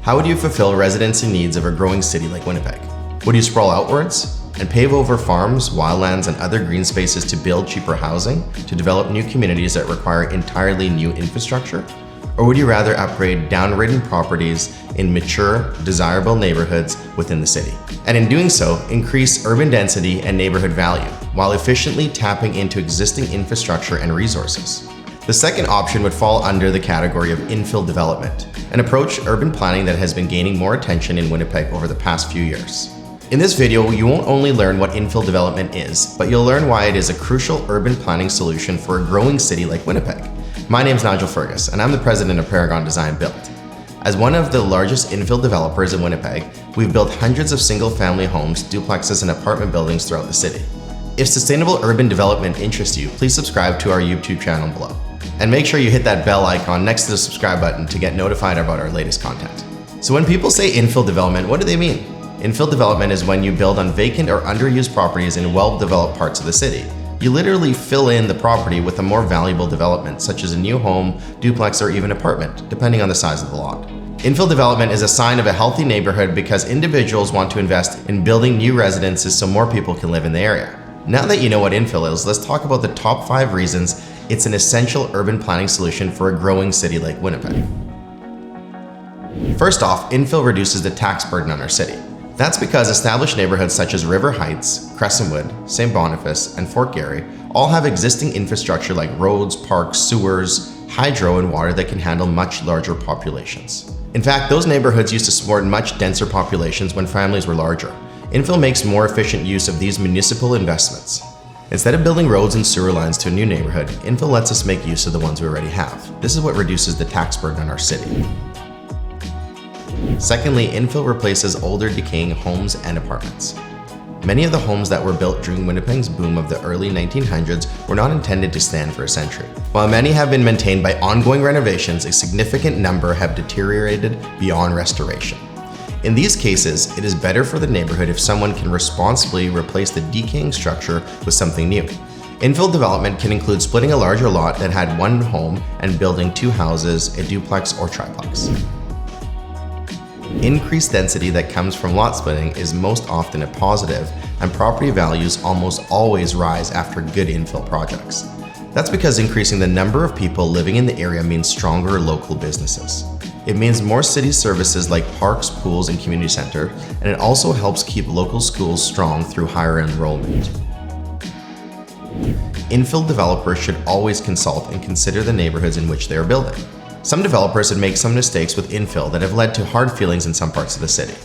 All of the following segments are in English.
How would you fulfill residency needs of a growing city like Winnipeg? Would you sprawl outwards and pave over farms, wildlands, and other green spaces to build cheaper housing, to develop new communities that require entirely new infrastructure? Or would you rather upgrade downridden properties in mature, desirable neighborhoods within the city? And in doing so, increase urban density and neighborhood value, while efficiently tapping into existing infrastructure and resources. The second option would fall under the category of infill development, an approach to urban planning that has been gaining more attention in Winnipeg over the past few years. In this video, you won't only learn what infill development is, but you'll learn why it is a crucial urban planning solution for a growing city like Winnipeg. My name is Nigel Furgus, and I'm the president of Paragon Design Build. As one of the largest infill developers in Winnipeg, we've built hundreds of single-family homes, duplexes, and apartment buildings throughout the city. If sustainable urban development interests you, please subscribe to our YouTube channel below. And make sure you hit that bell icon next to the subscribe button to get notified about our latest content. So when people say infill development, what do they mean? Infill development is when you build on vacant or underused properties in well-developed parts of the city. You literally fill in the property with a more valuable development, such as a new home, duplex, or even apartment, depending on the size of the lot. Infill development is a sign of a healthy neighborhood because individuals want to invest in building new residences so more people can live in the area. Now that you know what infill is, let's talk about the top 5 reasons it's an essential urban planning solution for a growing city like Winnipeg. First off, infill reduces the tax burden on our city. That's because established neighborhoods such as River Heights, Crescentwood, St. Boniface, and Fort Garry all have existing infrastructure like roads, parks, sewers, hydro, and water that can handle much larger populations. In fact, those neighborhoods used to support much denser populations when families were larger. Infill makes more efficient use of these municipal investments. Instead of building roads and sewer lines to a new neighborhood, infill lets us make use of the ones we already have. This is what reduces the tax burden on our city. Secondly, infill replaces older, decaying homes and apartments. Many of the homes that were built during Winnipeg's boom of the early 1900s were not intended to stand for a century. While many have been maintained by ongoing renovations, a significant number have deteriorated beyond restoration. In these cases, it is better for the neighborhood if someone can responsibly replace the decaying structure with something new. Infill development can include splitting a larger lot that had one home and building 2 houses, a duplex, or triplex. Increased density that comes from lot splitting is most often a positive, and property values almost always rise after good infill projects. That's because increasing the number of people living in the area means stronger local businesses. It means more city services like parks, pools, and community center, and it also helps keep local schools strong through higher enrollment. Infill developers should always consult and consider the neighborhoods in which they are building. Some developers have made some mistakes with infill that have led to hard feelings in some parts of the city.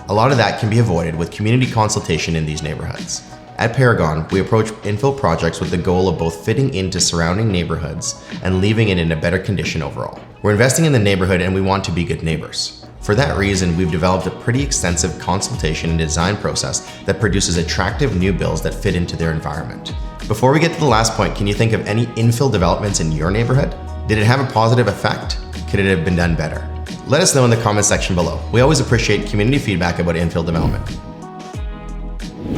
A lot of that can be avoided with community consultation in these neighborhoods. At Paragon, we approach infill projects with the goal of both fitting into surrounding neighborhoods and leaving it in a better condition overall. We're investing in the neighborhood and we want to be good neighbors. For that reason, we've developed a pretty extensive consultation and design process that produces attractive new builds that fit into their environment. Before we get to the last point, can you think of any infill developments in your neighborhood? Did it have a positive effect? Could it have been done better? Let us know in the comment section below. We always appreciate community feedback about infill development.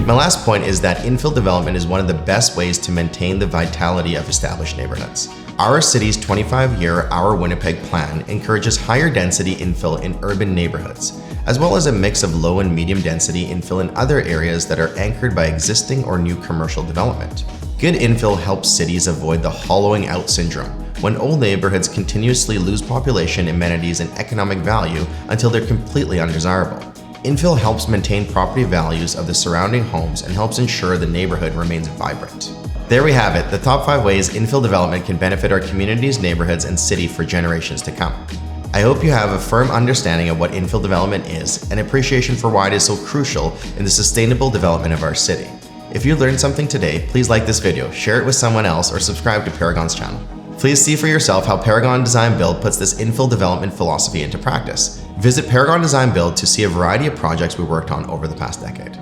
My last point is that infill development is one of the best ways to maintain the vitality of established neighborhoods. Our city's 25-year Our Winnipeg plan encourages higher density infill in urban neighborhoods, as well as a mix of low and medium density infill in other areas that are anchored by existing or new commercial development. Good infill helps cities avoid the hollowing out syndrome, when old neighborhoods continuously lose population, amenities, and economic value until they're completely undesirable. Infill helps maintain property values of the surrounding homes and helps ensure the neighborhood remains vibrant. There we have it, the top 5 ways infill development can benefit our communities, neighborhoods, and city for generations to come. I hope you have a firm understanding of what infill development is and appreciation for why it is so crucial in the sustainable development of our city. If you learned something today, please like this video, share it with someone else, or subscribe to Paragon's channel. Please see for yourself how Paragon Design Build puts this infill development philosophy into practice. Visit Paragon Design Build to see a variety of projects we worked on over the past decade.